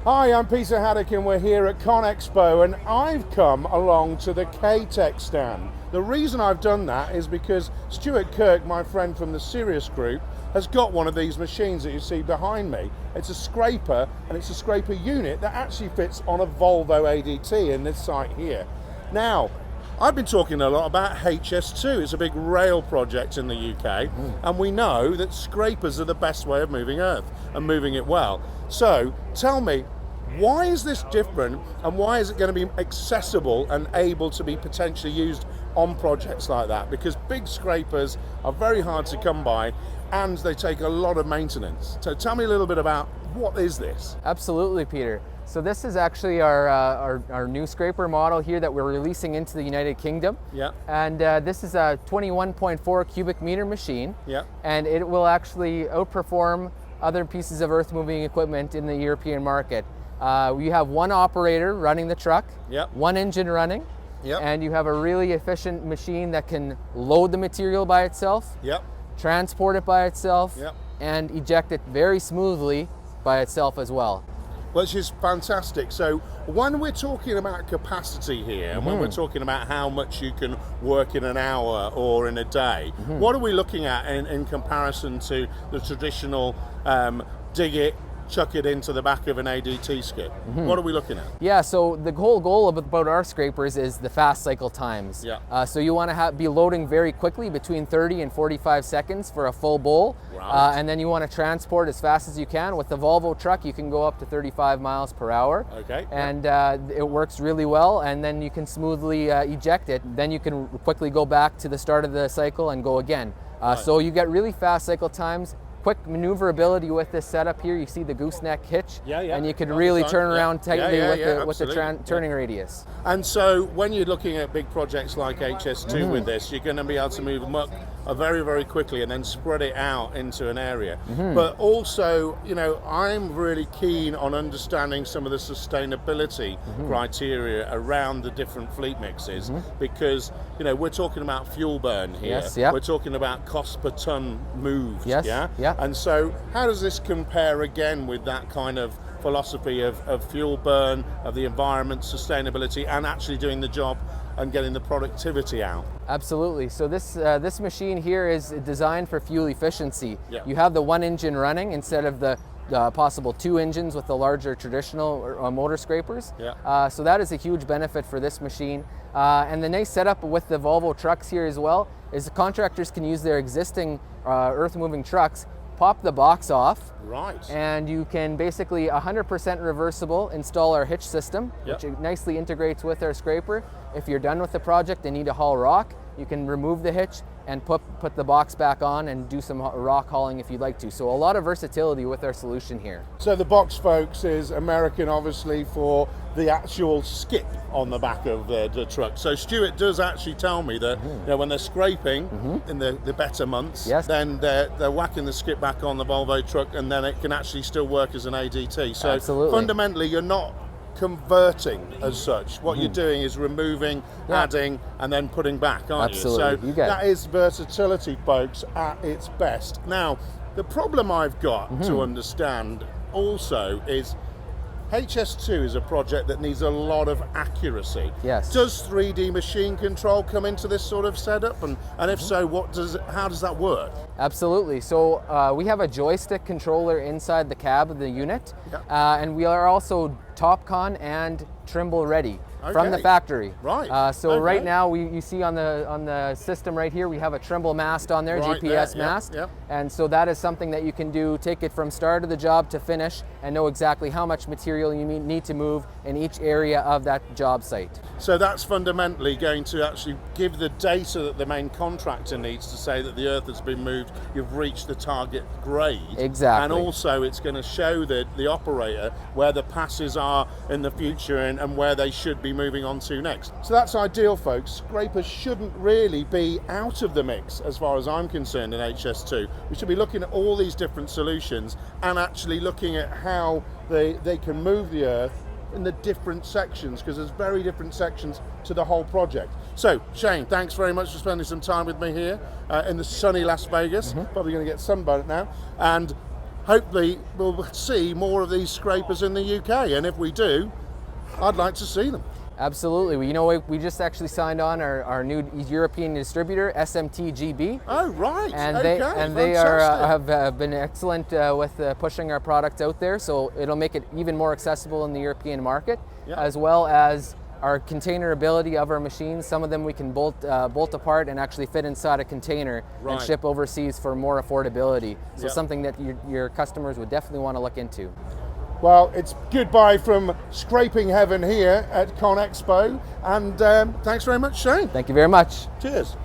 Hi, I'm Peter Haddock and we're here at Conexpo, and I've come along to the KTec stand. The reason I've done that is because Stuart Kirk, my friend from the Sirius Group, has got one of these machines that you see behind me. It's a scraper, and it's a scraper unit that actually fits on a Volvo ADT in this site here. Now, I've been talking a lot about HS2. It's a big rail project in the UK, and we know that scrapers are the best way of moving earth and moving it well. So tell me, why is this different, and why is it going to be accessible and able to be potentially used on projects like that? Because big scrapers are very hard to come by and they take a lot of maintenance. So tell me a little bit about what is this? Absolutely, Peter. So this is actually our new scraper model here that we're releasing into the United Kingdom. Yeah. And this is a 21.4 cubic meter machine. Yeah. And it will actually outperform other pieces of earth moving equipment in the European market. You have one operator running the truck, Yep. one engine running, Yep. and you have a really efficient machine that can load the material by itself, Yep. transport it by itself, Yep. and eject it very smoothly by itself as well. Which is fantastic. So when we're talking about capacity here, and when we're talking about how much you can work in an hour or in a day, what are we looking at in comparison to the traditional dig it, chuck it into the back of an ADT skip? What are we looking at? Yeah, so the whole goal about our scrapers is the fast cycle times. Yeah. So you want to be loading very quickly, between 30 and 45 seconds for a full bowl. Right. And then you want to transport as fast as you can. With the Volvo truck, you can go up to 35 miles per hour. Okay. And it works really well, and then you can smoothly eject it. Then you can quickly go back to the start of the cycle and go again. So you get really fast cycle times. Quick maneuverability with this setup here. You see the gooseneck hitch, and you can really turn around tightly with the turning radius. And so when you're looking at big projects like HS2 with this, you're going to be able to move them up very, very quickly and then spread it out into an area. But also, you know, I'm really keen on understanding some of the sustainability criteria around the different fleet mixes, because, you know, we're talking about fuel burn here. Yes, yeah. We're talking about cost per ton moved. Yes, yeah. And so how does this compare again with that kind of philosophy of fuel burn, of the environment, sustainability, and actually doing the job and getting the productivity out? Absolutely. So this machine here is designed for fuel efficiency. Yeah. You have the one engine running instead of the possible two engines with the larger traditional motor scrapers. Yeah. So that is a huge benefit for this machine. And the nice setup with the Volvo trucks here as well is the contractors can use their existing earth moving trucks, pop the box off, Right. and you can basically 100% reversible install our hitch system, Yep. which nicely integrates with our scraper. If you're done with the project and need to haul rock, you can remove the hitch and put the box back on and do some rock hauling if you'd like to. So a lot of versatility with our solution here. So the box, folks, is American, obviously, for the actual skip on the back of the truck. So Stuart does actually tell me that you know, when they're scraping in the better months, Yes. then they're whacking the skip back on the Volvo truck, and then it can actually still work as an ADT. So Absolutely. fundamentally, you're not converting as such. What you're doing is removing, adding, and then putting back, aren't Absolutely. you? So You get it. that is versatility, folks, at its best. Now, the problem I've got to understand also is HS2 is a project that needs a lot of accuracy. Yes. Does 3D machine control come into this sort of setup? And if so, how does that work? Absolutely. So we have a joystick controller inside the cab of the unit, and we are also TopCon and Trimble ready from the factory. Right. So right now you see on the system right here we have a Trimble mast on there, Right GPS there, mast, yep. and so that is something that you can do. Take it from start of the job to finish and know exactly how much material you need to move in each area of that job site. So that's fundamentally going to actually give the data that the main contractor needs to say that the earth has been moved, you've reached the target grade. Exactly. And also it's going to show the operator where the passes are in the future and where they should be moving on to next. So that's ideal, folks. Scrapers shouldn't really be out of the mix as far as I'm concerned in HS2. We should be looking at all these different solutions and actually looking at how they can move the earth in the different sections, because there's very different sections to the whole project. So Shane, thanks very much for spending some time with me here in the sunny Las Vegas. Probably going to get sunburnt now. And hopefully we'll see more of these scrapers in the UK, and if we do, I'd like to see them. Absolutely. You know, we just actually signed on our new European distributor, SMTGB. Oh, right. And okay. they have been excellent with pushing our product out there, so it'll make it even more accessible in the European market, as well as our container ability of our machines. Some of them we can bolt apart and actually fit inside a container and ship overseas for more affordability. So something that your customers would definitely want to look into. Well, it's goodbye from scraping heaven here at Conexpo, and thanks very much, Shane. Thank you very much. Cheers.